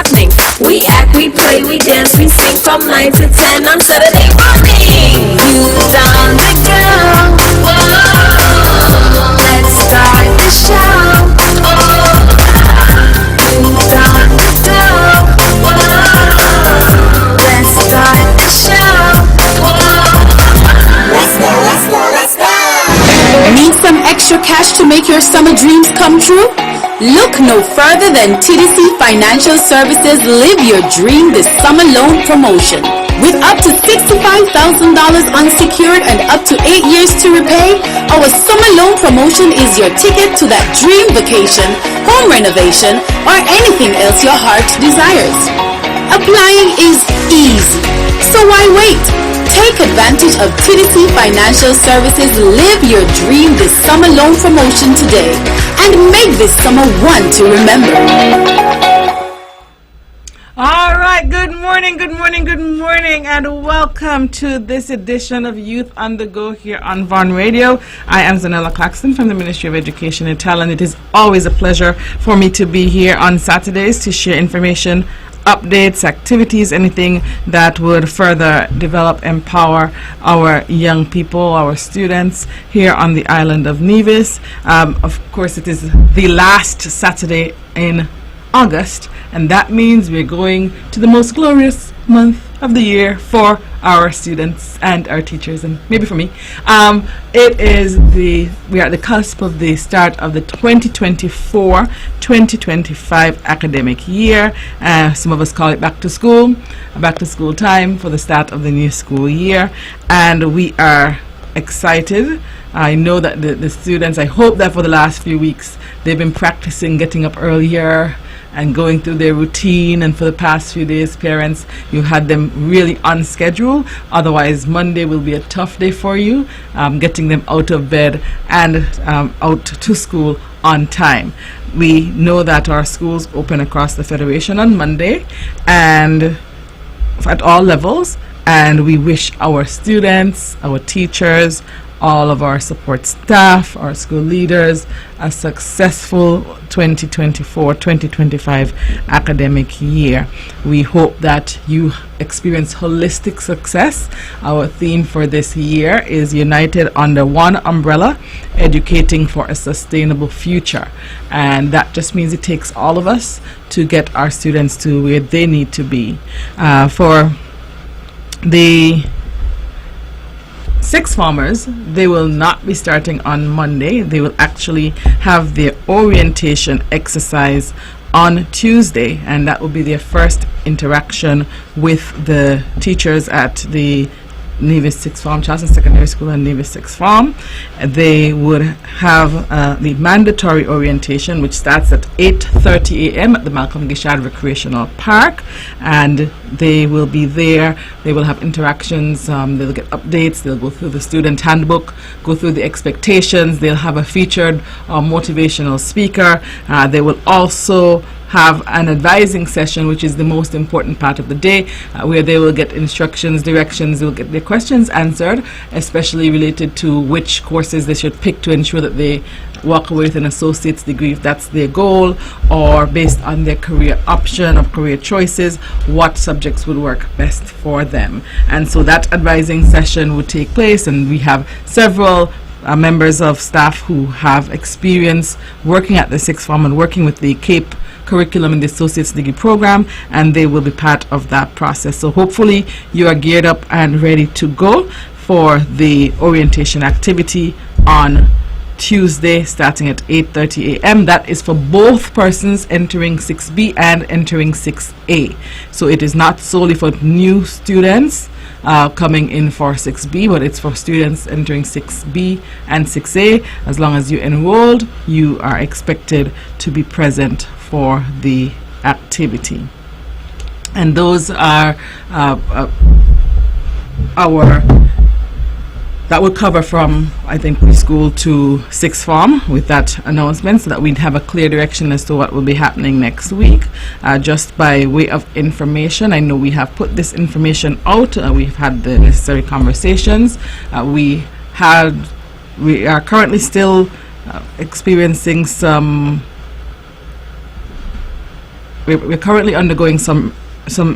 listening. We act, we play, we dance, we sing from 9 to 10 on Saturday morning. Youth on the go. Whoa, let's start the show. Oh, youth on the go. Whoa, let's start the show. Whoa, let's go, let's go, let's go. Need some extra cash to make your summer dreams come true? Look no further than TDC Financial Services Live Your Dream this summer loan promotion. With up to $65,000 unsecured and up to 8 years to repay, our summer loan promotion is your ticket to that dream vacation, home renovation, or anything else your heart desires. Applying is easy, so why wait? Take advantage of TDC Financial Services Live Your Dream this summer loan promotion today and make this summer one to remember. All right, good morning, and welcome to this edition of Youth on the Go here on Vaughan Radio. I am Zahnela Claxton from the Ministry of Education and Talent. It is always a pleasure for me to be here on Saturdays to share information, updates, activities, anything that would further develop, empower our young people, our students here on the island of Nevis. Of course, it is the last Saturday in August, and that means we're going to the most glorious month of the year for our students and our teachers, and maybe for me. We are at the cusp of the start of the 2024-2025 academic year. Some of us call it back to school time for the start of the new school year, and we are excited. I know that the students, I hope that for the last few weeks they've been practicing getting up earlier and going through their routine, and for the past few days, parents, you had them really on schedule. Otherwise, Monday will be a tough day for you, getting them out of bed and out to school on time. We know that our schools open across the Federation on Monday and at all levels, and we wish our students, our teachers, all of our support staff, our school leaders, a successful 2024-2025 academic year. We hope that you experience holistic success. Our theme for this year is United Under One Umbrella, Educating for a Sustainable Future. And that just means it takes all of us to get our students to where they need to be. For the sixth formers, they will not be starting on Monday. They will actually have their orientation exercise on Tuesday, and that will be their first interaction with the teachers at the Nevis Sixth Form, Charleston Secondary School and Nevis Sixth Form. They would have the mandatory orientation, which starts at 8:30 a.m. at the Malcolm Gishad Recreational Park, and they will be there. They will have interactions, they'll get updates, they'll go through the student handbook, go through the expectations, they'll have a featured motivational speaker. They will also have an advising session, which is the most important part of the day, where they will get instructions, directions, they'll get their questions answered, especially related to which courses they should pick to ensure that they walk away with an associate's degree if that's their goal, or based on their career option or career choices, what subjects would work best for them. And so that advising session would take place, and we have several members of staff who have experience working at the sixth form and working with the CAPE curriculum in the associate's degree program, and they will be part of that process. So hopefully you are geared up and ready to go for the orientation activity on Tuesday starting at 8:30 a.m. That is for both persons entering 6B and entering 6A. So it is not solely for new students coming in for 6B, but it's for students entering 6B and 6A. As long as you're enrolled, you are expected to be present for the activity. And those are that would cover from, I think, preschool to sixth form with that announcement, so that we'd have a clear direction as to what will be happening next week. Just by way of information, I know we have put this information out. We've had the necessary conversations. We are currently still experiencing some we're currently undergoing some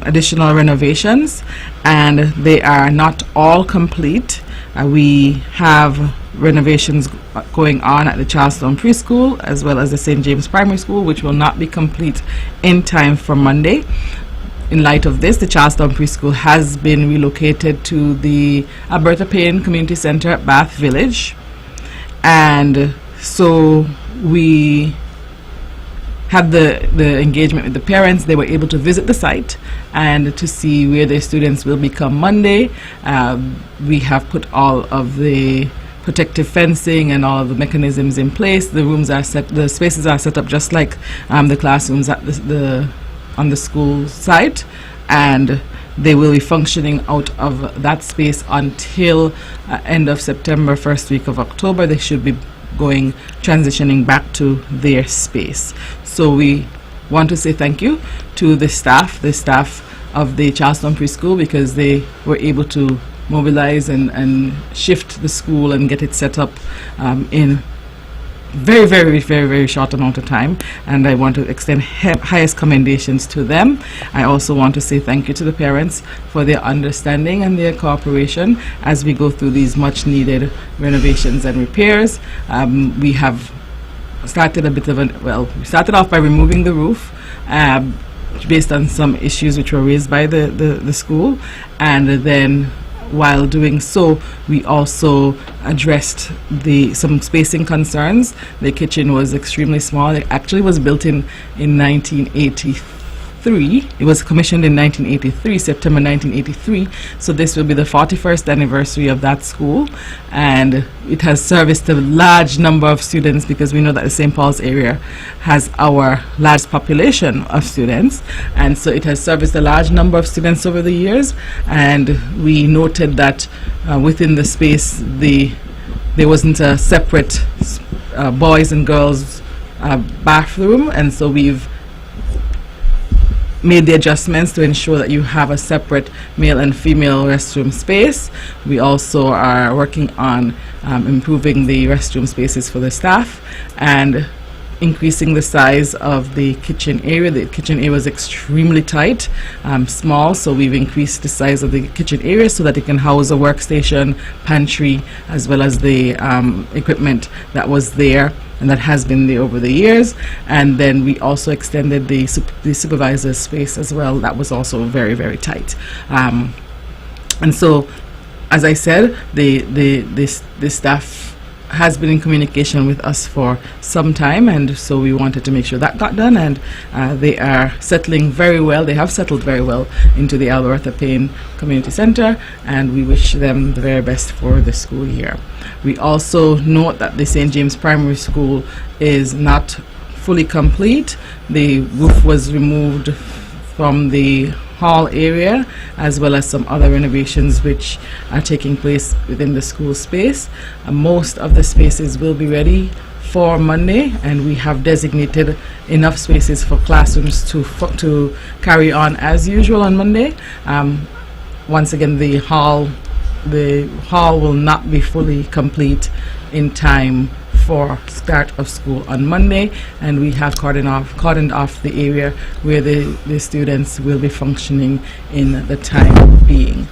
additional renovations, and they are not all complete. We have renovations going on at the Charlestown Preschool as well as the St. James Primary School, which will not be complete in time for Monday. In light of this, the Charlestown Preschool has been relocated to the Alberta Payne Community Center at Bath Village, and so we had the engagement with the parents. They were able to visit the site and to see where their students will become Monday. We have put all of the protective fencing and all of the mechanisms in place. The rooms are set, the spaces are set up just like the classrooms at on the school site, and they will be functioning out of that space until end of September, first week of October. They should be transitioning back to their space. So we want to say thank you to the staff of the Charlestown Preschool, because they were able to mobilize and shift the school and get it set up in very, very, very, very short amount of time, and I want to extend highest commendations to them. I also want to say thank you to the parents for their understanding and their cooperation as we go through these much needed renovations and repairs. We have started we started off by removing the roof based on some issues which were raised by the school, and then while doing so, we also addressed some spacing concerns. The kitchen was extremely small. It actually was built in 1983. It was commissioned in 1983, September 1983. So this will be the 41st anniversary of that school, and it has serviced a large number of students, because we know that the St. Paul's area has our largest population of students, and so it has serviced a large number of students over the years. And we noted that within the space there wasn't a separate boys and girls bathroom, and so we've made the adjustments to ensure that you have a separate male and female restroom space. We also are working on improving the restroom spaces for the staff and increasing the size of the kitchen area. The kitchen area was extremely tight, small, so we've increased the size of the kitchen area so that it can house a workstation, pantry, as well as the equipment that was there and that has been there over the years. And then we also extended the supervisor's space as well. That was also very, very tight. And so, as I said, the staff has been in communication with us for some time, and so we wanted to make sure that got done, and they are settling very well. They have settled very well into the Alberta Payne Community Center, and we wish them the very best for the school year. We also note that the St. James Primary School is not fully complete. The roof was removed from the hall area, as well as some other renovations which are taking place within the school space. Most of the spaces will be ready for Monday, and we have designated enough spaces for classrooms to carry on as usual on Monday. Once again, the hall will not be fully complete in time for start of school on Monday, and we have cordoned off the area where the students will be functioning in the time being.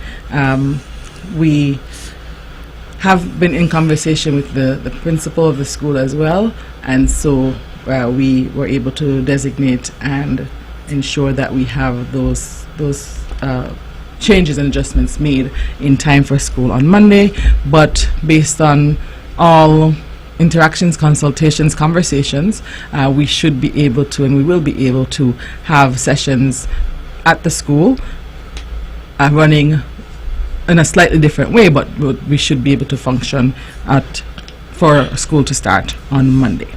We have been in conversation with the principal of the school as well, and so we were able to designate and ensure that we have those changes and adjustments made in time for school on Monday. But based on all interactions, consultations, conversations, we should be able to, and we will be able to, have sessions at the school running in a slightly different way, but we should be able to function for school to start on Monday.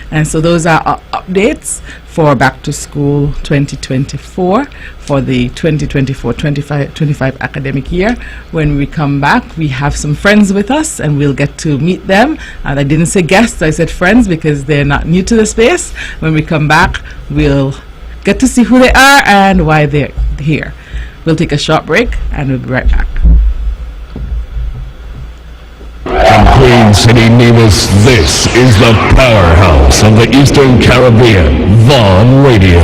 And so those are our updates for Back to School 2024 for the 2024-25 academic year. When we come back, we have some friends with us, and we'll get to meet them. And I didn't say guests, I said friends, because they're not new to the space. When we come back, we'll get to see who they are and why they're here. We'll take a short break, and we'll be right back. From Queen City, Nevis, this is the powerhouse of the Eastern Caribbean, Vaughan Radio.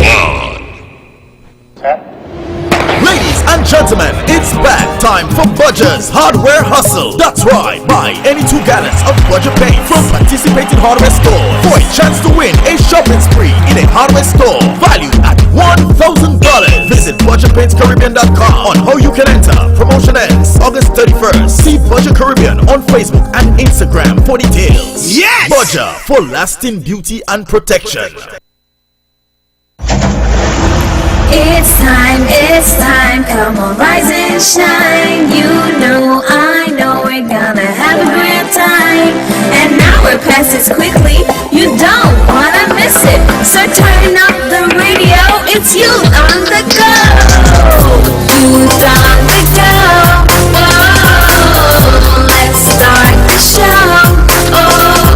Ladies and gentlemen, it's back time for Budger's Hardware Hustle. That's right, buy any 2 gallons of Budger paint from participating hardware stores for a chance to win a shopping spree in a hardware store valued at $1,000. Visit BudgerPaintsCaribbean.com on how you can enter. Promotion ends August 31st. See Budger Caribbean on Facebook and Instagram for details. Yes! Budger, for lasting beauty and protection. It's time, come on, rise and shine. You know, I know we're gonna have a great time. An hour passes quickly, you don't wanna miss it. So turn up the radio, it's Youth on the Go. Youth on the Go. Oh, let's start the show. Oh,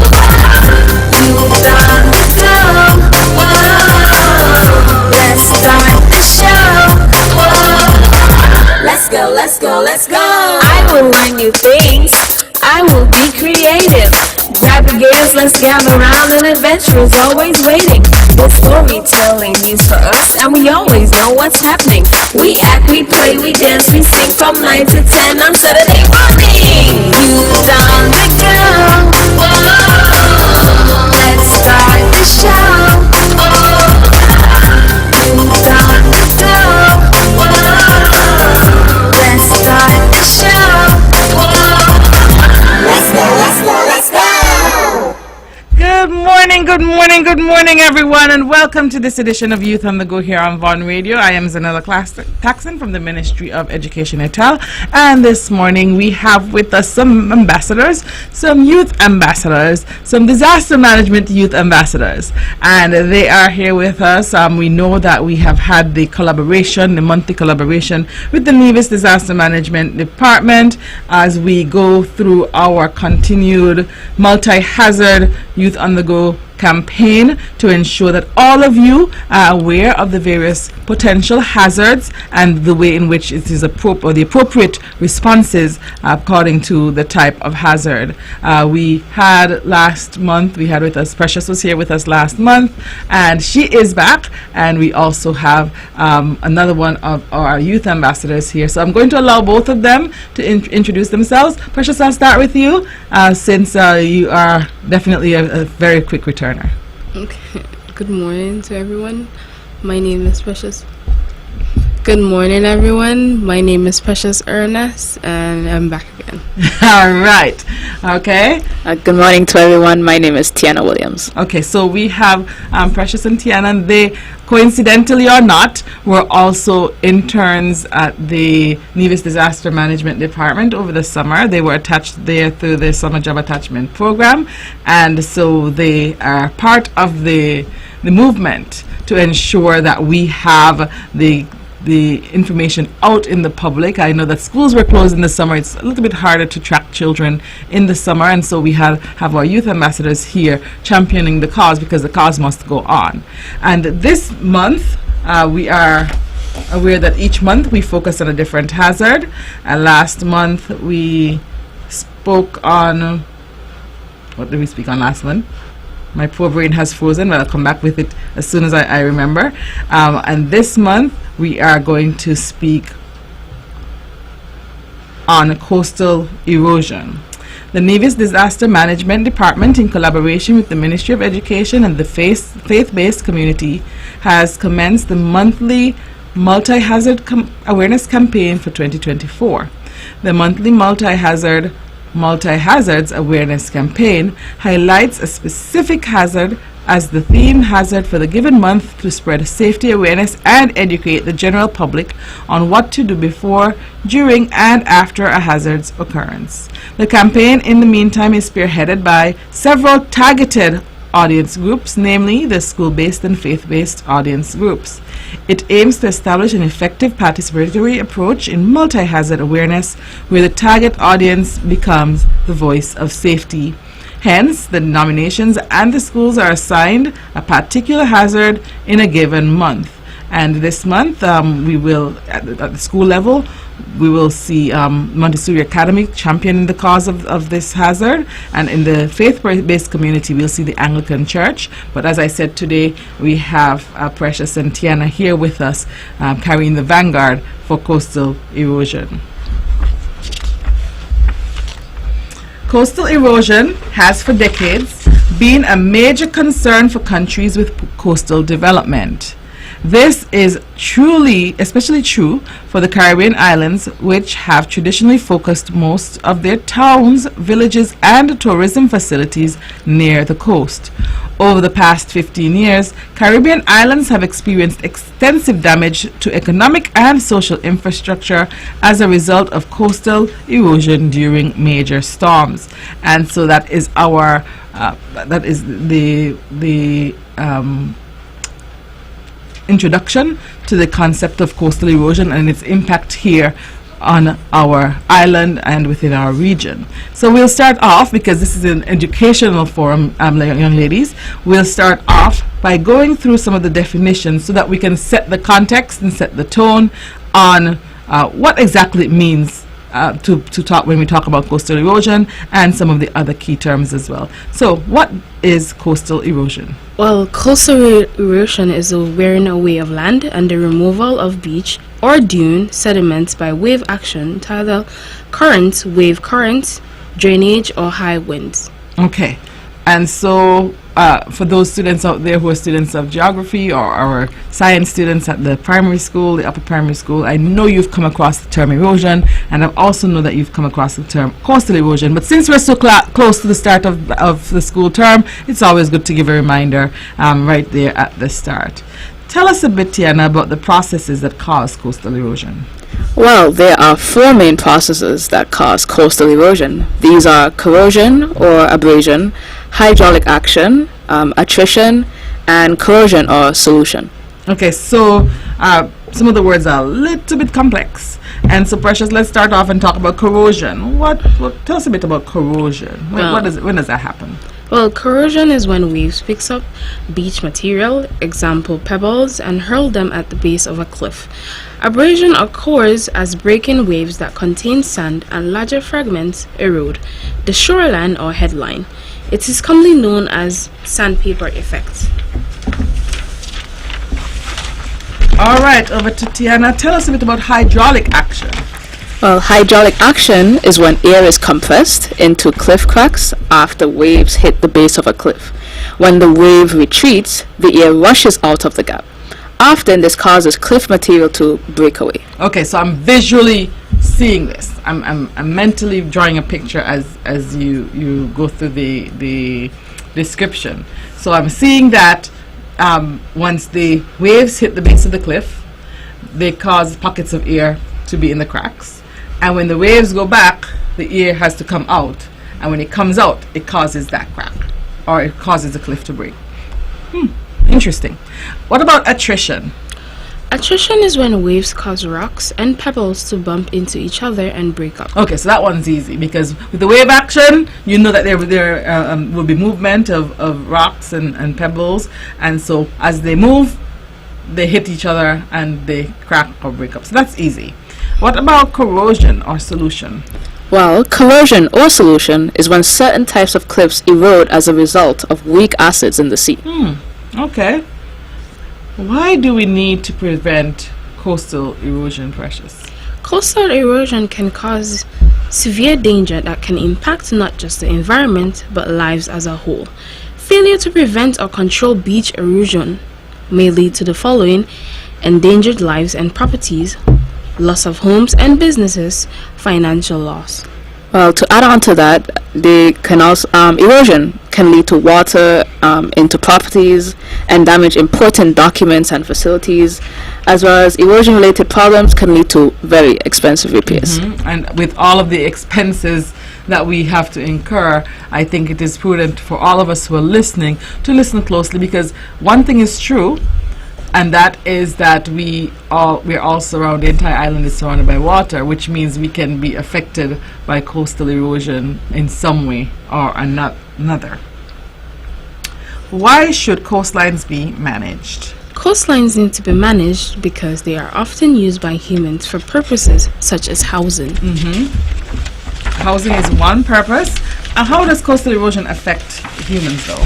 Youth on the Go. Oh, let's start the show. Let's go. I will learn new things. I will be creative. Grab the gears, let's gather around. An adventure is always waiting. With storytelling news for us, and we always know what's happening. We act, we play, we dance, we sing from 9 to 10 on Saturday morning. Youth on the Go. Whoa, let's start the show. Oh, Youth on the Go. Let's start the show. Let's go. Good morning, everyone, and welcome to this edition of Youth on the Go here on Vaughan Radio. I am Zahnela Claxton from the Ministry of Education ETAL, and this morning we have with us some ambassadors, some youth ambassadors, some disaster management youth ambassadors, and they are here with us. We know that we have had the monthly collaboration with the Nevis Disaster Management Department as we go through our continued multi-hazard Youth on the Go campaign to ensure that all of you are aware of the various potential hazards and the way in which it is the appropriate responses according to the type of hazard. We had with us, Precious was here with us last month, and she is back, and we also have another one of our youth ambassadors here. So I'm going to allow both of them to introduce themselves. Precious, I'll start with you since you are definitely a very quick returner. Okay. Good morning to everyone. My name is Precious. Good morning, everyone. My name is Precious Ernest, and I'm back again. All right. Okay. Good morning to everyone. My name is Tiana Williams. Okay, so we have Precious and Tiana, and they, coincidentally or not, were also interns at the Nevis Disaster Management Department over the summer. They were attached there through the Summer Job Attachment Program, and so they are part of the movement to ensure that we have the information out in the public. I know that schools were closed in the summer. It's a little bit harder to track children in the summer, and so we have our youth ambassadors here championing the cause, because the cause must go on. And this month we are aware that each month we focus on a different hazard. Last month we spoke on, what did we speak on last month? My poor brain has frozen, but I'll come back with it as soon as I remember. And this month we are going to speak on coastal erosion. The Nevis Disaster Management Department, in collaboration with the Ministry of Education and the faith-based community, has commenced the monthly multi-hazard awareness campaign for 2024. The monthly Multi-Hazards Awareness Campaign highlights a specific hazard as the theme hazard for the given month to spread safety awareness and educate the general public on what to do before, during, and after a hazard's occurrence. The campaign, in the meantime, is spearheaded by several targeted audience groups, namely the school-based and faith-based audience groups. It aims to establish an effective participatory approach in multi-hazard awareness where the target audience becomes the voice of safety. Hence, the denominations and the schools are assigned a particular hazard in a given month. And this month, we will, at the school level, we will see Montessori Academy championing the cause of this hazard, and in the faith-based community we'll see the Anglican Church. But as I said, today we have Precious and Tiana here with us, carrying the vanguard for coastal erosion. Coastal erosion has for decades been a major concern for countries with coastal development. This is especially true for the Caribbean islands, which have traditionally focused most of their towns, villages, and tourism facilities near the coast. Over the past 15 years, Caribbean islands have experienced extensive damage to economic and social infrastructure as a result of coastal erosion during major storms. And so that is our introduction to the concept of coastal erosion and its impact here on our island and within our region. So we'll start off, because this is an educational forum, young ladies, we'll start off by going through some of the definitions so that we can set the context and set the tone on what exactly it means to talk when we talk about coastal erosion, and some of the other key terms as well. So what is coastal erosion? Well, coastal erosion is the wearing away of land and the removal of beach or dune sediments by wave action, tidal currents, wave currents, drainage, or high winds. Okay, and so for those students out there who are students of geography or science students at the primary school, the upper primary school, I know you've come across the term erosion, and I also know that you've come across the term coastal erosion. But since we're so close to the start of the school term, it's always good to give a reminder right there at the start. Tell us a bit, Tiana, about the processes that cause coastal erosion. Well, there are four main processes that cause coastal erosion. These are corrosion or abrasion, hydraulic action, attrition, and corrosion or solution. Okay, so some of the words are a little bit complex. And so, Precious, let's start off and talk about corrosion. Tell us a bit about corrosion. When does that happen? Well, corrosion is when waves picks up beach material, example pebbles, and hurl them at the base of a cliff. Abrasion occurs as breaking waves that contain sand and larger fragments erode the shoreline or headline. It is commonly known as sandpaper effect. All right, over to Tiana. Tell us a bit about hydraulic action. Well, hydraulic action is when air is compressed into cliff cracks after waves hit the base of a cliff. When the wave retreats, the air rushes out of the gap. Often this causes cliff material to break away. Okay, so I'm visually seeing this. I'm mentally drawing a picture as you go through the description. So I'm seeing that once the waves hit the base of the cliff, they cause pockets of air to be in the cracks. And when the waves go back, the air has to come out. And when it comes out, it causes that crack, or it causes the cliff to break. Interesting. What about attrition? Attrition is when waves cause rocks and pebbles to bump into each other and break up. Okay, so that one's easy, because with the wave action, you know that there will be movement of rocks and pebbles. And so as they move, they hit each other and they crack or break up. So that's easy. What about corrosion or solution? Well, corrosion or solution is when certain types of cliffs erode as a result of weak acids in the sea. Okay. Why do we need to prevent coastal erosion, Precious? Coastal erosion can cause severe danger that can impact not just the environment but lives as a whole. Failure to prevent or control beach erosion may lead to the following: endangered lives and properties, loss of homes and businesses, financial loss. Well, to add on to that, they can also erosion can lead to water into properties and damage important documents and facilities, as well as erosion-related problems can lead to very expensive repairs. And with all of the expenses that we have to incur, I think it is prudent for all of us who are listening to listen closely, because one thing is true, and that is that we're all surrounded, the entire island is surrounded by water, which means we can be affected by coastal erosion in some way or another. Why should coastlines be managed? Coastlines need to be managed because they are often used by humans for purposes such as housing. Housing is one purpose. And how does coastal erosion affect humans though?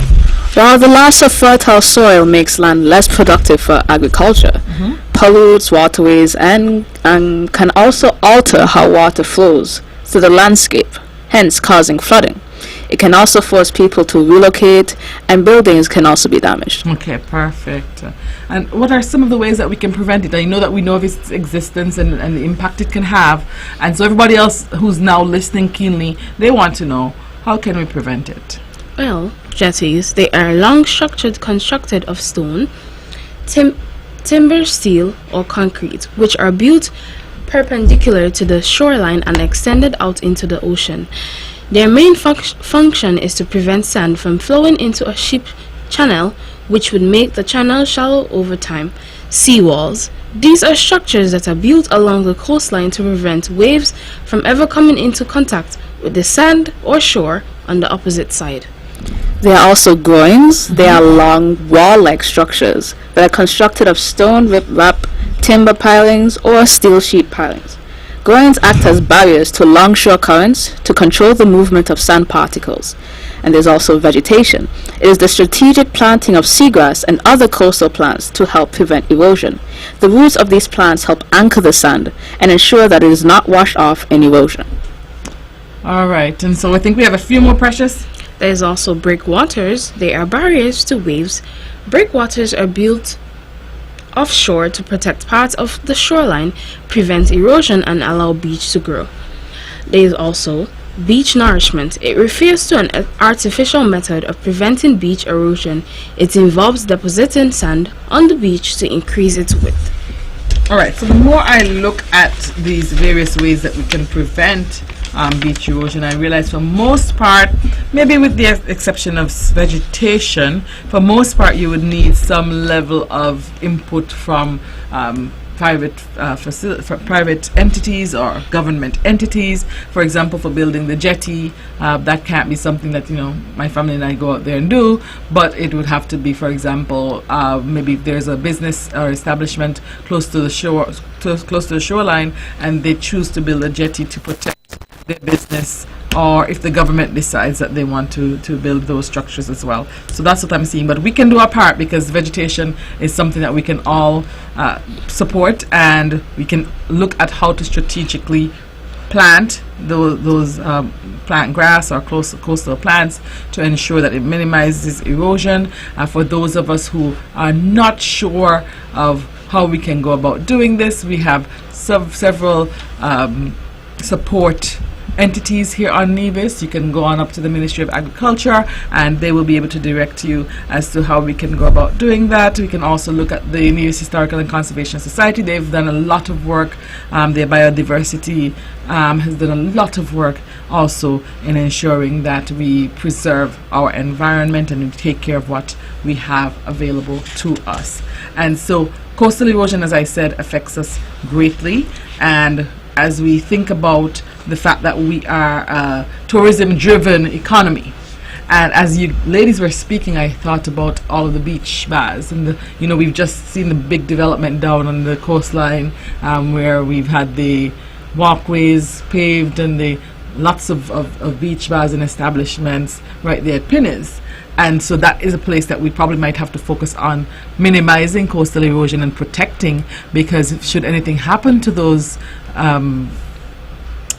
While the loss of fertile soil makes land less productive for agriculture, pollutes waterways and can also alter how water flows through the landscape, hence causing flooding. It can also force people to relocate, and buildings can also be damaged. Okay, perfect. And what are some of the ways that we can prevent it? I know that we know of its existence and the impact it can have. And so everybody else who's now listening keenly, they want to know, how can we prevent it? Well, jetties, they are long structures constructed of stone, timber, steel, or concrete, which are built perpendicular to the shoreline and extended out into the ocean. Their main function is to prevent sand from flowing into a ship channel, which would make the channel shallow over time. Seawalls. These are structures that are built along the coastline to prevent waves from ever coming into contact with the sand or shore on the opposite side. There are also groins. They are long wall-like structures that are constructed of stone rip-wrap, timber pilings, or steel sheet pilings. Groins act as barriers to longshore currents to control the movement of sand particles. And there's also vegetation. It is the strategic planting of seagrass and other coastal plants to help prevent erosion. The roots of these plants help anchor the sand and ensure that it is not washed off in erosion. All right, and so I think we have a few more, Precious. There's also breakwaters. They are barriers to waves. Breakwaters are built offshore to protect parts of the shoreline, prevent erosion, and allow beach to grow. There is also beach nourishment. It refers to an artificial method of preventing beach erosion. It involves depositing sand on the beach to increase its width. All right, so the more I look at these various ways that we can prevent beach erosion, I realize for most part, maybe with the exception of vegetation, for most part you would need some level of input from private entities or government entities. For example, for building the jetty, that can't be something that my family and I go out there and do, but it would have to be, for example, maybe if there's a business or establishment close to the shore, close to the shoreline, and they choose to build a jetty to protect their business, or if the government decides that they want to build those structures as well. So that's what I'm seeing. But we can do our part because vegetation is something that we can all support, and we can look at how to strategically plant those plant grass or coastal plants to ensure that it minimizes erosion. For those of us who are not sure of how we can go about doing this, we have several support entities here on Nevis. You can go on up to the Ministry of Agriculture and they will be able to direct you as to how we can go about doing that. We can also look at the Nevis Historical and Conservation Society. They've done a lot of work. Their biodiversity has done a lot of work also in ensuring that we preserve our environment and we take care of what we have available to us. And so coastal erosion, as I said, affects us greatly. And as we think about the fact that we are a tourism-driven economy, and as you ladies were speaking, I thought about all of the beach bars, and we've just seen the big development down on the coastline, where we've had the walkways paved and the lots of beach bars and establishments right there at Pinner's. And so that is a place that we probably might have to focus on minimizing coastal erosion and protecting, because should anything happen to those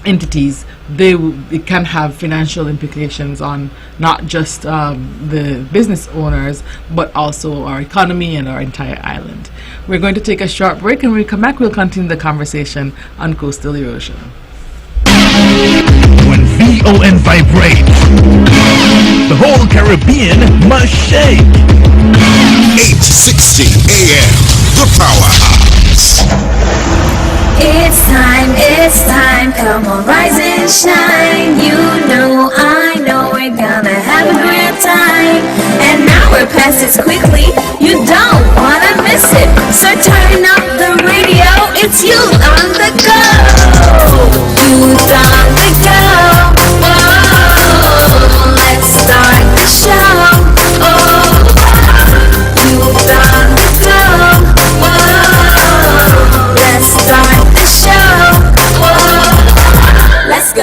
entities, it can have financial implications on not just the business owners, but also our economy and our entire island. We're going to take a short break, and when we come back, we'll continue the conversation on coastal erosion. When VON vibrates, the whole Caribbean must shake. 860 AM, the powerhouse. It's time, come on, rise and shine. You know, I know we're gonna have a great time. An hour passes quickly, you don't wanna miss it. So turn up the radio, it's you on the go. Youth on the go. Oh, let's start the show. Oh, youth on the go.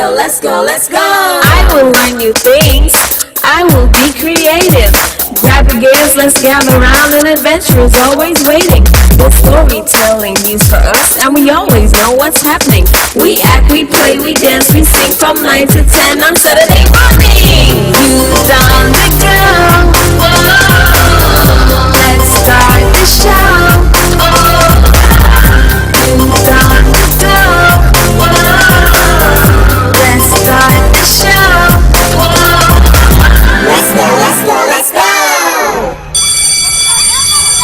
go, let's go, let's go. I will learn new things. I will be creative. Grab your gears, let's gather round. An adventure is always waiting. The storytelling news for us, and we always know what's happening. We act, we play, we dance, we sing from 9 to 10 on Saturday morning. Youth on the go. Whoa, let's start the show. Youth on the go. Whoa, let's start the show. Let's go, let's go, let's go.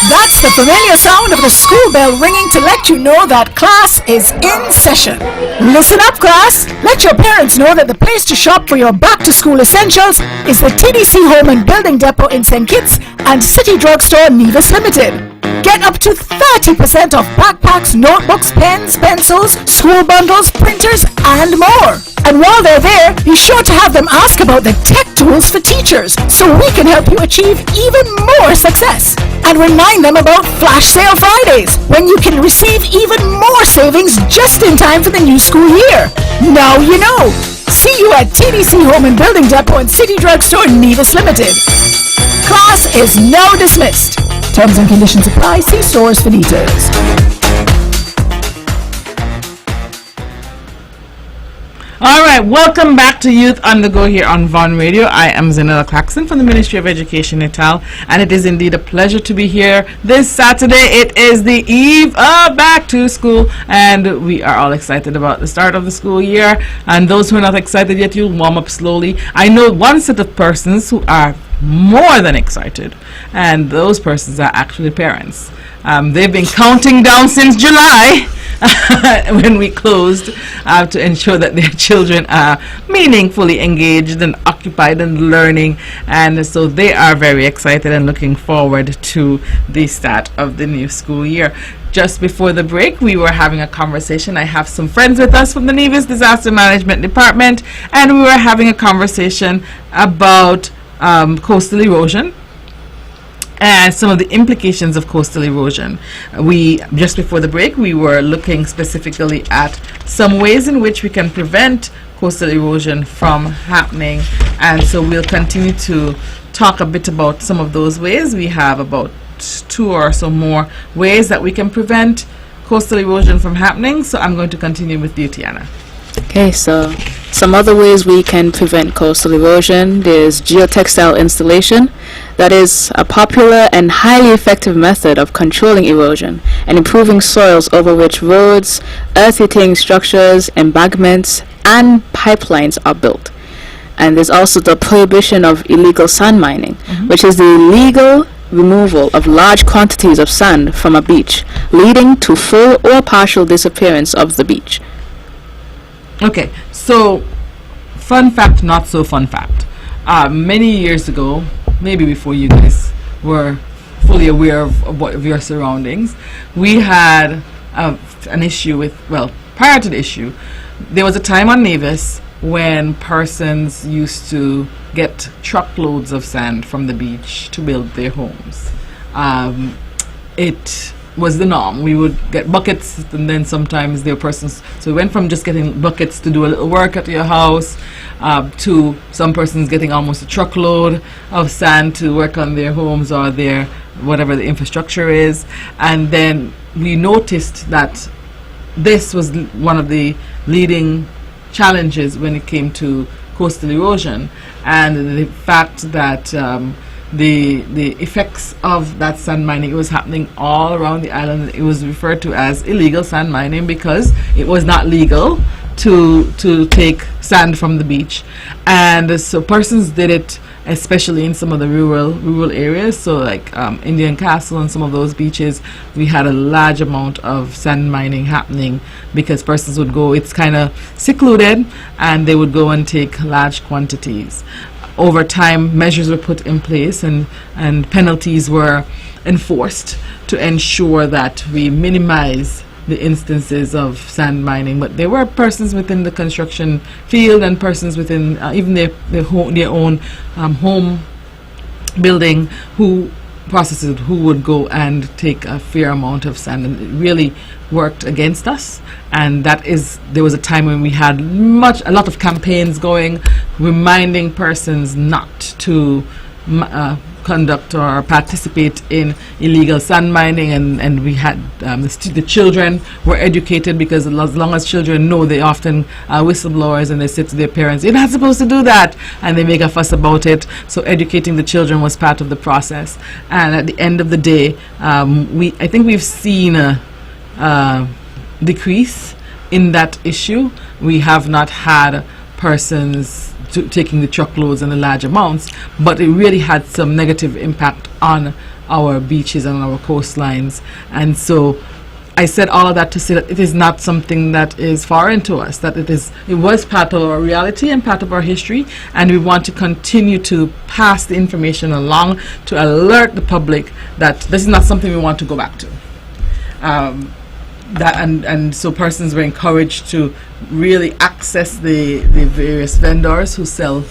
That's the familiar sound of the school bell ringing to let you know that class is in session. Listen up, class. Let your parents know that the place to shop for your back-to-school essentials is the TDC Home and Building Depot in St. Kitts and City Drugstore Nevis Limited. Get up to 30% off backpacks, notebooks, pens, pencils, school bundles, printers, and more. And while they're there, be sure to have them ask about the tech tools for teachers so we can help you achieve even more success. And remind them about Flash Sale Fridays, when you can receive even more savings just in time for the new school year. Now you know. See you at TDC Home and Building Depot and City Drugstore Nevis Limited. Class is now dismissed. Terms and conditions apply. See stores for details. All right, welcome back to Youth on the Go here on Von Radio. I am Zahnela Claxton from the Ministry of Education, Natal, and it is indeed a pleasure to be here this Saturday. It is the eve of back to school, and we are all excited about the start of the school year. And those who are not excited yet, you'll warm up slowly. I know one set of persons who are more than excited, and those persons are actually parents. They've been counting down since July when we closed to ensure that their children are meaningfully engaged and occupied and learning, and so they are very excited and looking forward to the start of the new school year. Just before the break, we were having a conversation. I have some friends with us from the Nevis Disaster Management Department, and we were having a conversation about coastal erosion and some of the implications of coastal erosion. Just before the break, we were looking specifically at some ways in which we can prevent coastal erosion from happening, and so we'll continue to talk a bit about some of those ways. We have about 2 or so more ways that we can prevent coastal erosion from happening, so I'm going to continue with you, Tiana. Okay, so some other ways we can prevent coastal erosion. There's geotextile installation. That is a popular and highly effective method of controlling erosion and improving soils over which roads, earth-eating structures, embankments, and pipelines are built. And there's also the prohibition of illegal sand mining, which is the illegal removal of large quantities of sand from a beach, leading to full or partial disappearance of the beach. Okay, so fun fact, not so fun fact. Many years ago, maybe before you guys were fully aware of your surroundings, we had an issue with, well, prior to the issue, there was a time on Nevis when persons used to get truckloads of sand from the beach to build their homes. It was the norm. We would get buckets, and then sometimes there were persons, so we went from just getting buckets to do a little work at your house to some persons getting almost a truckload of sand to work on their homes or their whatever the infrastructure is. And then we noticed that this was one of the leading challenges when it came to coastal erosion, and the fact that the effects of that sand mining, it was happening all around the island. It was referred to as illegal sand mining because it was not legal to take sand from the beach, and so persons did it, especially in some of the rural areas. So like Indian Castle and some of those beaches, we had a large amount of sand mining happening because persons would go, it's kind of secluded, and they would go and take large quantities. Over time, measures were put in place and penalties were enforced to ensure that we minimize the instances of sand mining. But there were persons within the construction field and persons within even their own home building who processes who would go and take a fair amount of sand, and it really worked against us. And there was a time when we had a lot of campaigns going, reminding persons not to conduct or participate in illegal sand mining, and we had the children were educated, because as long as children know, they often are whistleblowers, and they say to their parents, "You're not supposed to do that," and they make a fuss about it. So educating the children was part of the process. And at the end of the day, I think we've seen a decrease in that issue. We have not had persons taking the truckloads and the large amounts, but it really had some negative impact on our beaches and our coastlines. And so I said all of that to say that it is not something that is foreign to us, that it was part of our reality and part of our history, and we want to continue to pass the information along to alert the public that this is not something we want to go back to. So persons were encouraged to really access the various vendors who sell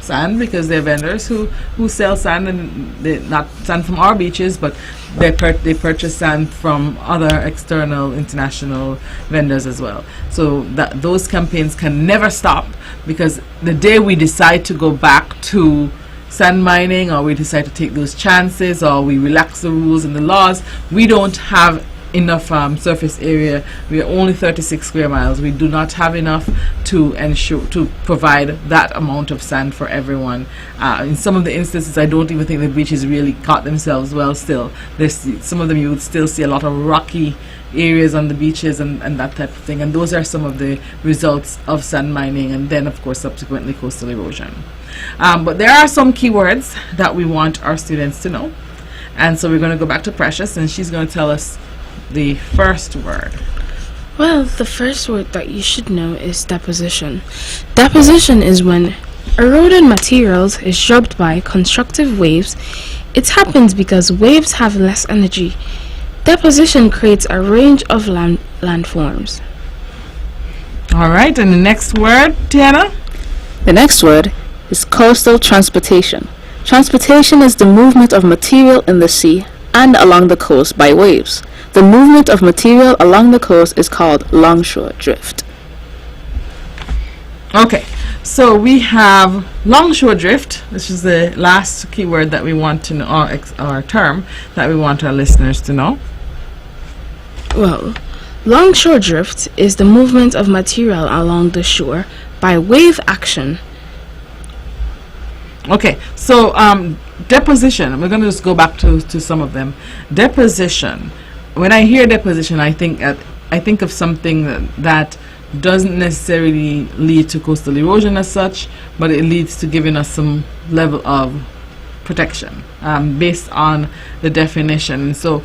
sand, because they're vendors who sell sand, and they not sand from our beaches, but they purchase sand from other external international vendors as well. So that those campaigns can never stop, because the day we decide to go back to sand mining, or we decide to take those chances, or we relax the rules and the laws, we don't have enough surface area. We are only 36 square miles. We do not have enough to provide that amount of sand for everyone. In some of the instances, I don't even think the beaches really caught themselves well still. Some of them you would still see a lot of rocky areas on the beaches and that type of thing, and those are some of the results of sand mining, and then of course subsequently coastal erosion. But there are some keywords that we want our students to know, and so we're going to go back to Precious, and she's going to tell us the first word. Well, the first word that you should know is deposition. Deposition is when eroded materials is shoved by constructive waves. It happens because waves have less energy. Deposition creates a range of landforms. All right, and the next word, Tiana? The next word is coastal transportation. Transportation is the movement of material in the sea and along the coast by waves. The movement of material along the coast is called longshore drift. Okay, so we have longshore drift. This is the last keyword that we want to know, or term that we want our listeners to know. Well, longshore drift is the movement of material along the shore by wave action. Okay, so deposition, we're going to just go back to some of them. Deposition. When I hear deposition, I think of something that doesn't necessarily lead to coastal erosion as such, but it leads to giving us some level of protection based on the definition. So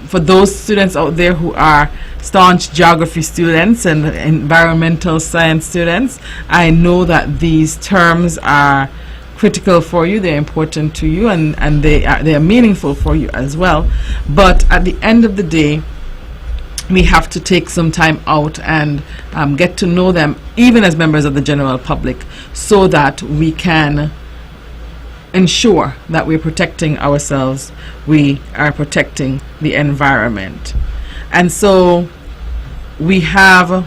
for those students out there who are staunch geography students and environmental science students, I know that these terms are critical for you, they're important to you, and they are meaningful for you as well. But at the end of the day, we have to take some time out and get to know them, even as members of the general public, so that we can ensure that we're protecting ourselves, we are protecting the environment. And so we have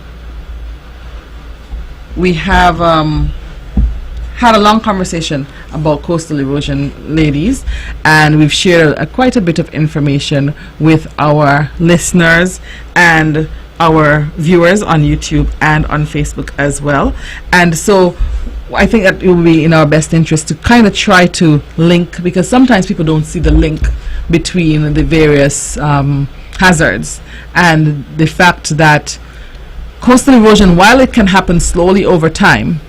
had a long conversation about coastal erosion, ladies, and we've shared quite a bit of information with our listeners and our viewers on YouTube and on Facebook as well. And so I think that it will be in our best interest to kind of try to link, because sometimes people don't see the link between the various hazards, and the fact that coastal erosion, while it can happen slowly over time,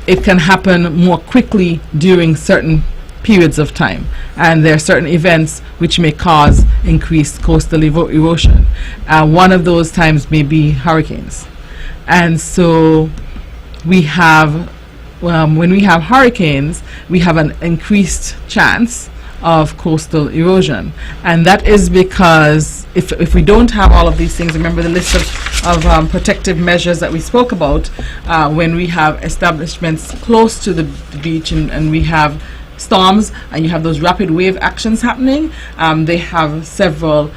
it can happen more quickly during certain periods of time, and there are certain events which may cause increased coastal erosion. One of those times may be hurricanes, and so we have when we have hurricanes, we have an increased chance of coastal erosion, and that is because if we don't have all of these things, remember the list of protective measures that we spoke about, when we have establishments close to the beach and we have storms and you have those rapid wave actions happening, they have several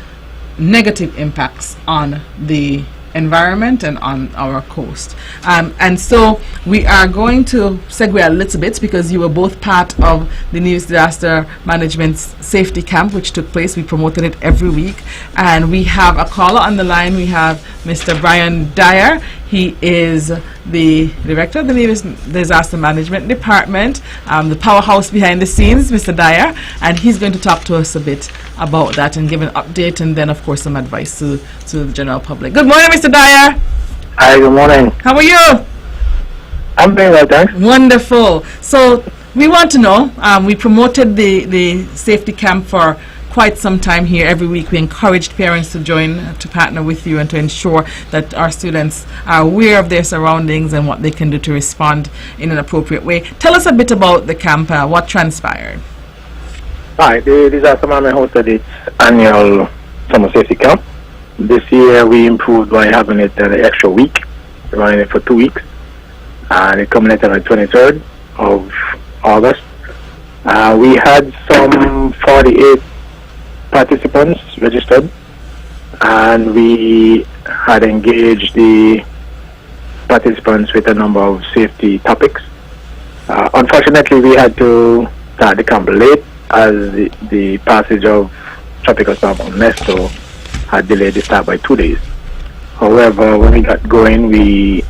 negative impacts on the environment and on our coast. And so we are going to segue a little bit because you were both part of the Nevis Disaster Management Safety Camp, which took place. We promoted it every week. And we have a caller on the line. We have Mr. Brian Dyer. He is the director of the Nevis Disaster Management Department, the powerhouse behind the scenes, Mr. Dyer, and he's going to talk to us a bit about that and give an update and then, of course, some advice to the general public. Good morning, Mr. Dyer. Hi, good morning. How are you? I'm doing well, thanks. Wonderful. So we want to know, we promoted the safety camp for quite some time here. Every week we encouraged parents to join, to partner with you and to ensure that our students are aware of their surroundings and what they can do to respond in an appropriate way. Tell us a bit about the camp, what transpired. Hi, the Disaster Management hosted its annual summer safety camp. This year we improved by having it an extra week, running it for 2 weeks, and it culminated on the 23rd of August. We had some 48 participants registered, and we had engaged the participants with a number of safety topics. Unfortunately, we had to start the camp late as the passage of tropical storm Ernesto had delayed the start by 2 days. However, when we got going, we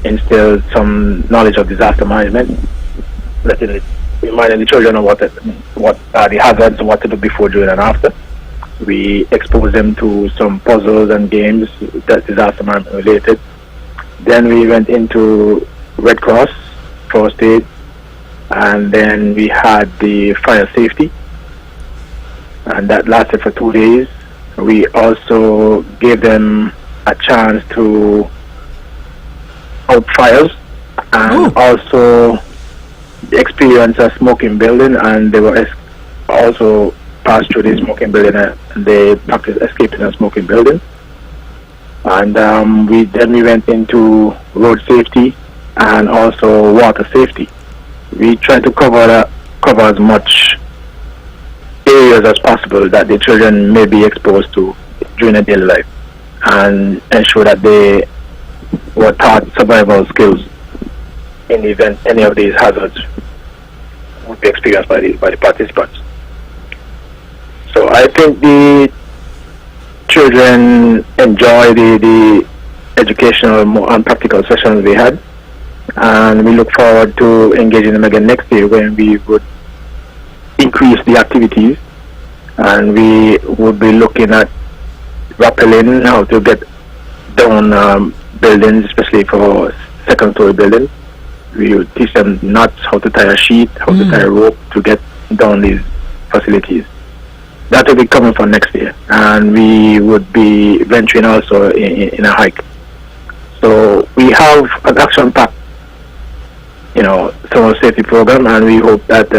instilled some knowledge of disaster management, reminding the children of what are the hazards and what to do before, during, and after. We exposed them to some puzzles and games that disaster management related. Then we went into Red Cross, first aid, and then we had the fire safety, and that lasted for 2 days. We also gave them a chance to out fires and also experience a smoking building, and they were also passed through the smoking building and they practiced escaping a smoking building. And we went into road safety and also water safety. We tried to cover as much areas as possible that the children may be exposed to during their daily life, and ensure that they were taught survival skills in the event any of these hazards would be experienced by the participants. So I think the children enjoy the educational and practical sessions we had, and we look forward to engaging them again next year when we would increase the activities, and we would be looking at rappelling, how to get down buildings, especially for second-story buildings. We would teach them knots, how to tie a sheet, how to tie a rope to get down these facilities. That will be coming for next year, and we would be venturing also in a hike. So we have an action-packed, summer safety program, and we hope that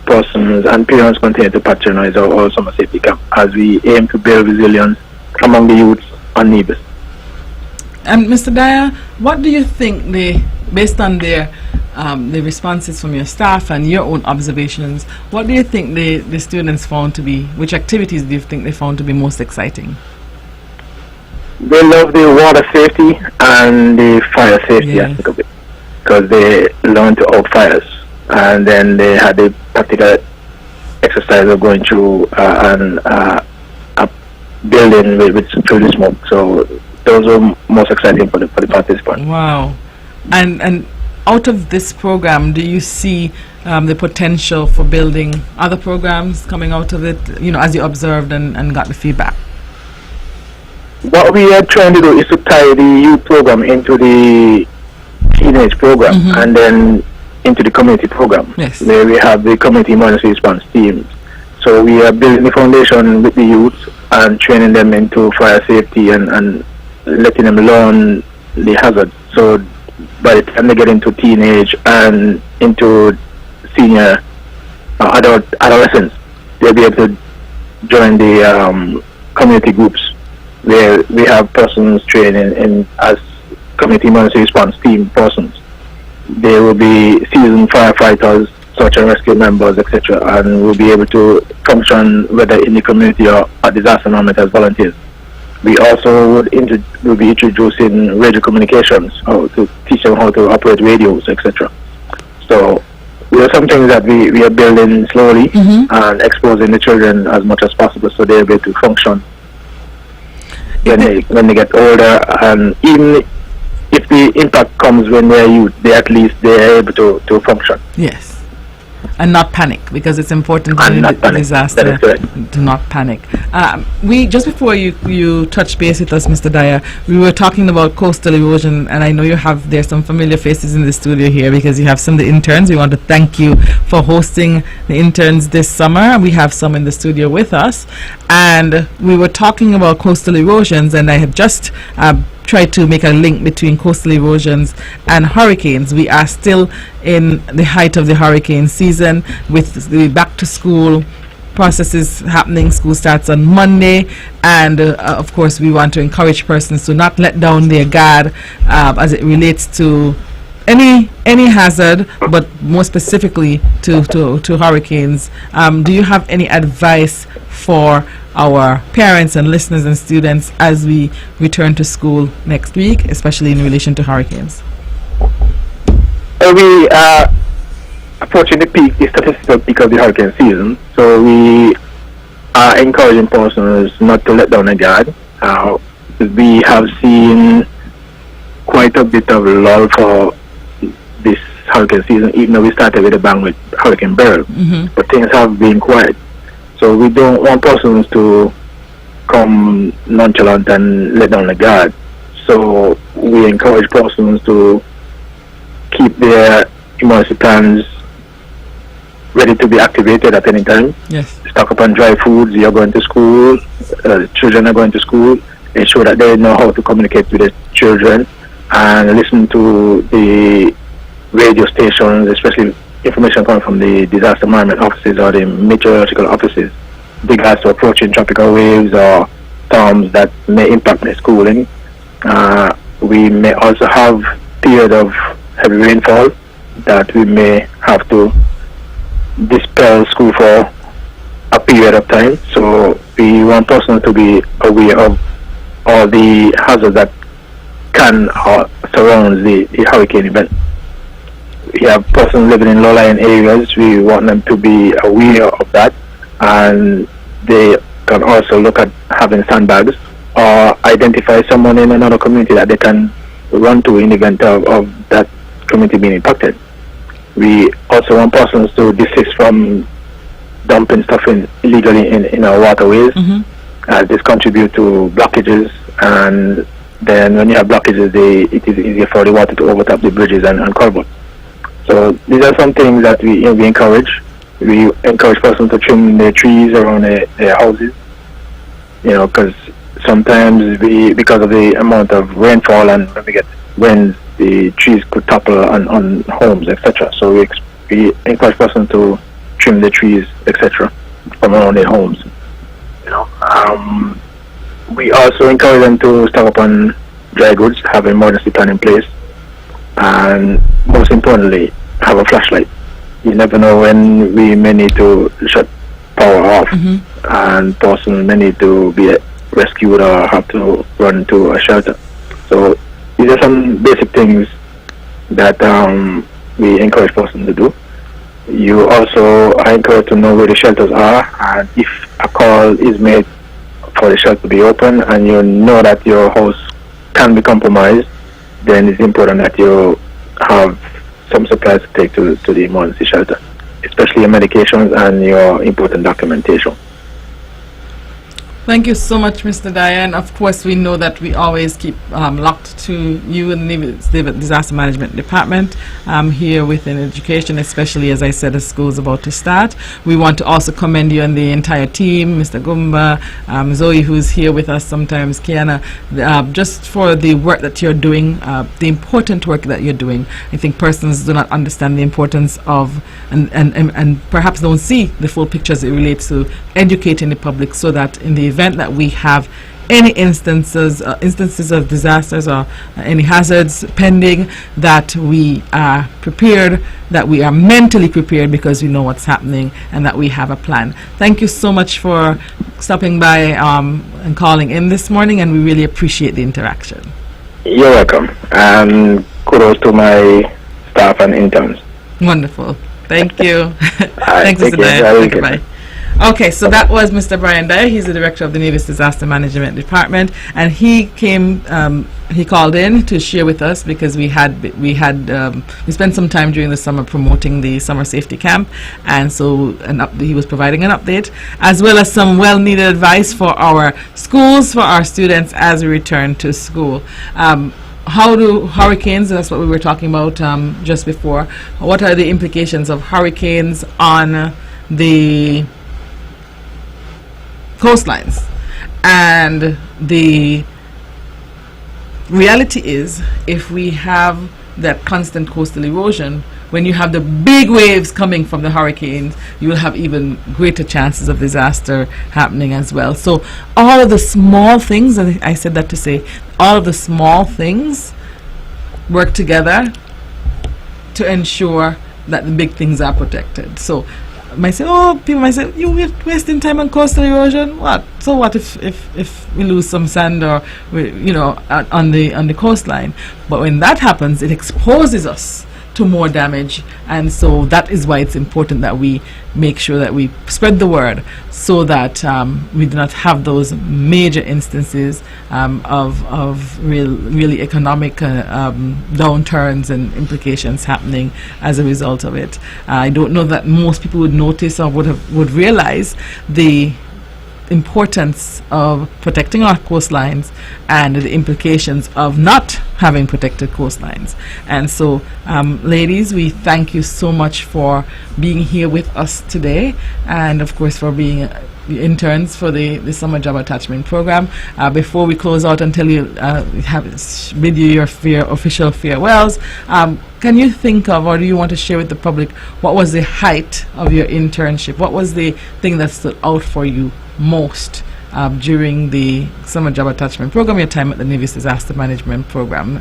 persons and parents continue to patronize our summer safety camp as we aim to build resilience among the youths on Nevis. And Mr. Dyer, what do you think based on the responses from your staff and your own observations, what do you think the students found to be, which activities do you think they found to be most exciting? They love the water safety and the fire safety aspect of it, because they learned to out fires, and then they had the practical exercise of going through a building with through the smoke. So those were most exciting for the participants. Wow. And out of this program, do you see the potential for building other programs coming out of it, as you observed and got the feedback? What we are trying to do is to tie the youth program into the teenage program, and then into the community program, where we have the community emergency response teams. So we are building the foundation with the youth and training them into fire safety and letting them learn the hazards. So by the time they get into teenage and into senior adolescence, they'll be able to join the community groups, where we have persons training as community emergency response team persons. They will be seasoned firefighters, search and rescue members, etc., and we'll be able to function whether in the community or at disaster management as volunteers. We also will be introducing radio communications, how to teach them how to operate radios, etc. So there are some things that we are building slowly and exposing the children as much as possible so they'll be able to function when they get older, and even if the impact comes when they're youth, at least they're able to function. Yes. And not panic, because it's important And not in panic. disaster That is correct. to not panic. We just before you touched base with us, Mr. Dyer, we were talking about coastal erosion, and I know there's some familiar faces in the studio here because you have some of the interns. We want to thank you for hosting the interns this summer. We have some in the studio with us, and we were talking about coastal erosions, and I have just try to make a link between coastal erosions and hurricanes. We are still in the height of the hurricane season with the back to school processes happening. School starts on Monday, and of course we want to encourage persons to not let down their guard as it relates to any hazard, but more specifically to hurricanes. Do you have any advice for our parents and listeners and students as we return to school next week, especially in relation to hurricanes? We are approaching the statistical peak of the hurricane season, so we are encouraging persons not to let down their guard. We have seen quite a bit of lull for this hurricane season, even though we started with a bang with Hurricane Beryl, but things have been quiet. So we don't want persons to come nonchalant and let down the guard. So we encourage persons to keep their emergency plans ready to be activated at any time. Yes. Stock up on dry foods. You're going to school. Children are going to school. Ensure that they know how to communicate with the children and listen to the radio stations, especially information coming from the disaster management offices or the meteorological offices, regards to approaching tropical waves or storms that may impact their schooling. We may also have period of heavy rainfall that we may have to dispel school for a period of time. So we want persons to be aware of all the hazards that can surround the hurricane event. We have persons living in low-lying areas. We want them to be aware of that, and they can also look at having sandbags or identify someone in another community that they can run to in the event of that community being impacted. We also want persons to desist from dumping stuff illegally in our waterways. This contributes to blockages, and then when you have blockages, it is easier for the water to overtop the bridges and culverts. So these are some things that we encourage. We encourage persons to trim their trees around their houses, because sometimes because of the amount of rainfall and when we get winds, the trees could topple on homes, etc. So we encourage persons to trim the trees, etc., from around their homes. We also encourage them to stock up on dry goods, have an emergency plan in place, and most importantly, have a flashlight. You never know when we may need to shut power off, and persons may need to be rescued or have to run to a shelter. So these are some basic things that we encourage persons to do. You also are encouraged to know where the shelters are, and if a call is made for the shelter to be open and you know that your house can be compromised, then it's important that you have some supplies to take to the emergency shelter, especially your medications and your important documentation. Thank you so much, Mr. Dyer. Of course, we know that we always keep locked to you and the Disaster Management Department here within education, especially, as I said, the school is about to start. We want to also commend you and the entire team, Mr. Gumba, Zoe, who's here with us sometimes, Kiana, just for the work that you're doing, the important work that you're doing. I think persons do not understand the importance of and perhaps don't see the full picture as it relates to educating the public, so that in the event that we have any instances of disasters or any hazards pending, that we are prepared, that we are mentally prepared because we know what's happening and that we have a plan. Thank you so much for stopping by and calling in this morning, and we really appreciate the interaction. You're welcome. And kudos to my staff and interns. Wonderful. Thank you. Thanks, take Mr. care. Dyer. Very Goodbye. good. Okay, so that was Mr. Brian Dyer. He's the director of the Navy's Disaster Management Department, and he came. He called in to share with us because we spent some time during the summer promoting the summer safety camp, and so he was providing an update as well as some well-needed advice for our schools, for our students as we return to school. How do hurricanes, that's what we were talking about just before, what are the implications of hurricanes on the coastlines? And the reality is, if we have that constant coastal erosion, when you have the big waves coming from the hurricanes, you will have even greater chances of disaster happening as well. So all of the small things, and I said that to say, all of the small things work together to ensure that the big things are protected. So people might say, you're wasting time on coastal erosion. What? So what if we lose some sand or on the coastline? But when that happens, it exposes us to more damage, and so that is why it's important that we make sure that we spread the word so that we do not have those major instances of really economic downturns and implications happening as a result of it. I don't know that most people would notice or would realize the importance of protecting our coastlines and the implications of not having protected coastlines. And so, ladies, we thank you so much for being here with us today, and of course for being the interns for the Summer Job Attachment Program. Before we close out and tell you, bid you your official farewells, can you think of, or do you want to share with the public, what was the height of your internship? What was the thing that stood out for you most during the Summer Job Attachment Program, your time at the Navy's Disaster Management Program?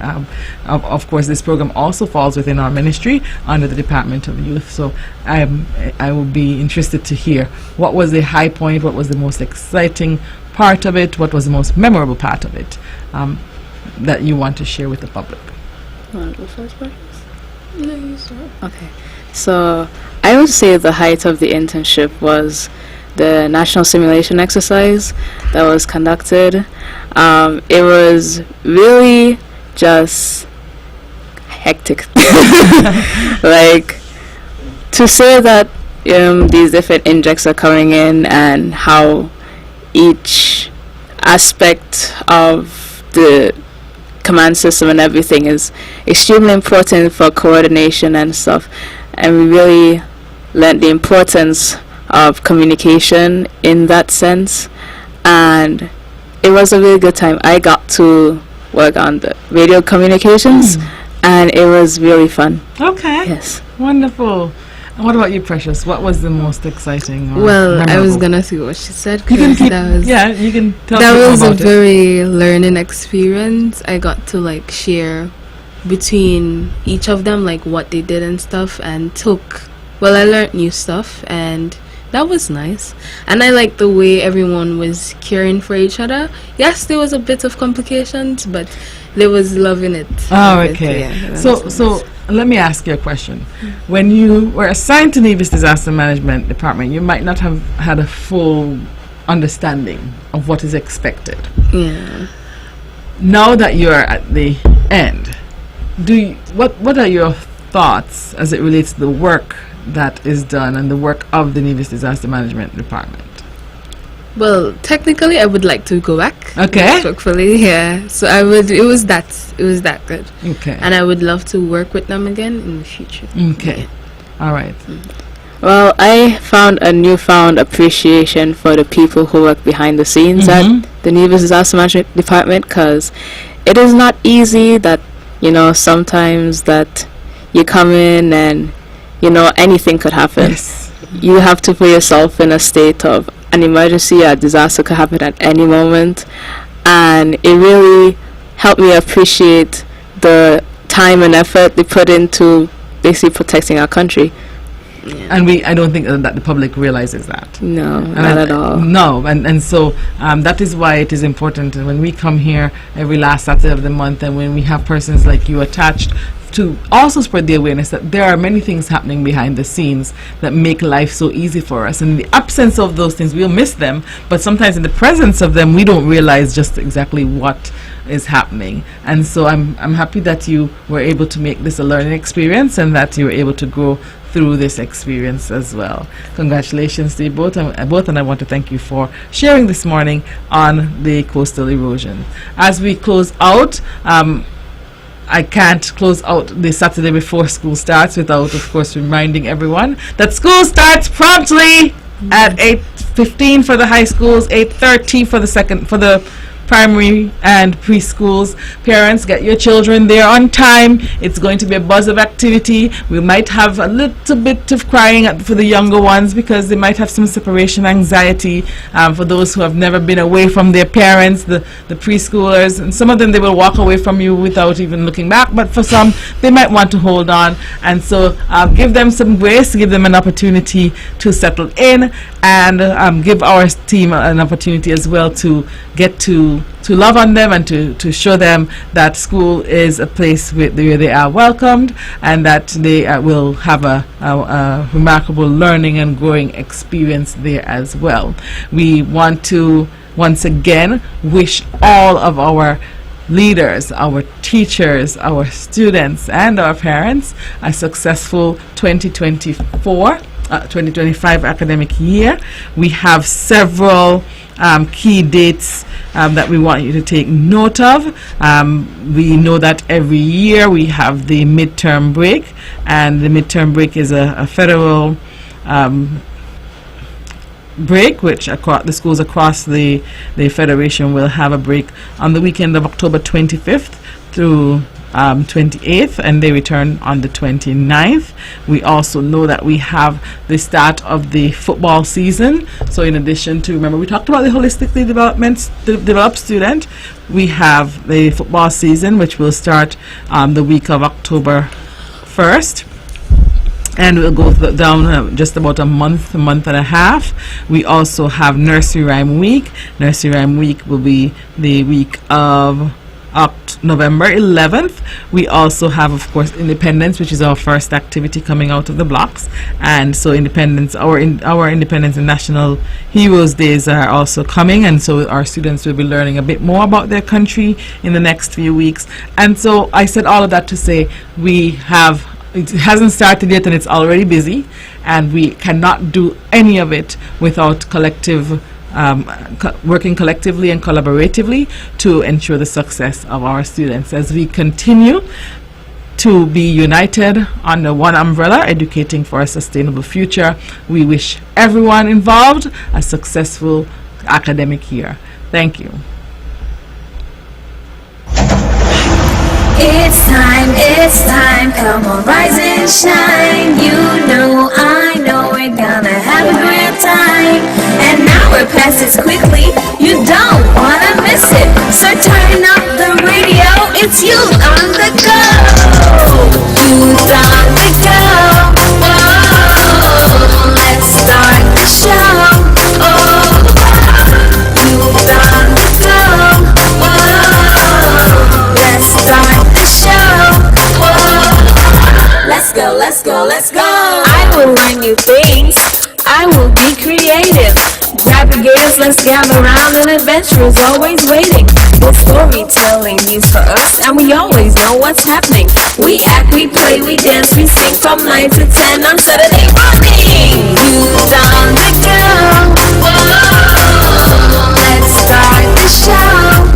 Of course, this program also falls within our ministry under the Department of Youth. So I would be interested to hear, what was the high point, what was the most exciting part of it, what was the most memorable part of it that you want to share with the public? You want to go first, Bryce? No, you start. Okay. So I would say the height of the internship was the national simulation exercise that was conducted. It was really just hectic. Like, to say that these different injects are coming in and how each aspect of the command system and everything is extremely important for coordination and stuff, and we really learned the importance of communication in that sense, and it was a really good time. I got to work on the radio communications, and it was really fun. Okay. Yes. Wonderful. And what about you, Precious? What was the most exciting? Well, I was memorable? gonna see what she said. You can 'cause keep, that was, you can tell that people was a about it. very learning experience. I got to share between each of them what they did and stuff, and I learned new stuff, and that was nice. And I liked the way everyone was caring for each other. Yes, there was a bit of complications, but there was love in it. Oh, okay. Yeah, so let me ask you a question. When you were assigned to Navy's Disaster Management Department, you might not have had a full understanding of what is expected. Yeah. Now that you're at the end, what are your thoughts as it relates to the work that is done and the work of the Navy's Disaster Management Department? Well, technically, I would like to go back. Okay. Respectfully, yeah. So I would. It was that good. Okay. And I would love to work with them again in the future. Okay. All right. Well, I found a newfound appreciation for the people who work behind the scenes at the Navy's Disaster Management Department, because it is not easy that, sometimes that you come in and, anything could happen. Yes. You have to put yourself in a state of an emergency or disaster could happen at any moment. and it really helped me appreciate the time and effort they put into basically protecting our country. And I don't think that the public realizes that. No, not at all. No, and so that is why it is important. And when we come here every last Saturday of the month, and when we have persons like you attached, to also spread the awareness that there are many things happening behind the scenes that make life so easy for us. And in the absence of those things, we'll miss them, but sometimes in the presence of them, we don't realize just exactly what is happening. And so I'm happy that you were able to make this a learning experience, and that you were able to go through this experience as well. Congratulations to you both, and I want to thank you for sharing this morning on the coastal erosion. As we close out, I can't close out the Saturday before school starts without, of course, reminding everyone that school starts promptly at 8:15 for the high schools, 8:30 for the primary and preschools. Parents, get your children there on time. It's going to be a buzz of activity. We might have a little bit of crying for the younger ones because they might have some separation anxiety. For those who have never been away from their parents, the preschoolers, and some of them, they will walk away from you without even looking back, but for some, they might want to hold on. And so give them some grace, give them an opportunity to settle in, and give our team an opportunity as well to get to love on them and to show them that school is a place where they are welcomed, and that they will have a remarkable learning and growing experience there as well. We want to once again wish all of our leaders, our teachers, our students, and our parents a successful 2025 academic year. We have several key dates that we want you to take note of. We know that every year we have the midterm break, and the midterm break is a federal break, which the schools across the Federation will have a break on the weekend of October 25th through 28th, and they return on the 29th. We also know that we have the start of the football season. So in addition to, remember we talked about the holistically developed student, we have the football season, which will start the week of October 1st. And we'll go down just about a month and a half. We also have Nursery Rhyme Week. Nursery Rhyme Week will be the week of November 11th. We also have, of course, Independence, which is our first activity coming out of the blocks. And so Independence, our Independence and National Heroes Days are also coming, and so our students will be learning a bit more about their country in the next few weeks. And so I said all of that to say it hasn't started yet, and it's already busy, and we cannot do any of it without working collectively and collaboratively to ensure the success of our students. As we continue to be united under one umbrella, educating for a sustainable future, we wish everyone involved a successful academic year. Thank you. It's time, come on, rise and shine. You know, I know, we're gonna have a great time. And now it passes quickly, you don't wanna miss it. So turn up the radio, it's you on the go. Youth on the go, whoa, let's start the show. Oh, youth on the go, whoa, let's start the show. Let's go, let's go, let's go. I will learn new things. I will be creative. Grab your gators, let's gather around. An adventure is always waiting. The storytelling needs for us, and we always know what's happening. We act, we play, we dance, we sing from 9 to 10 on Saturday morning. Youth on the go. Whoa, let's start the show.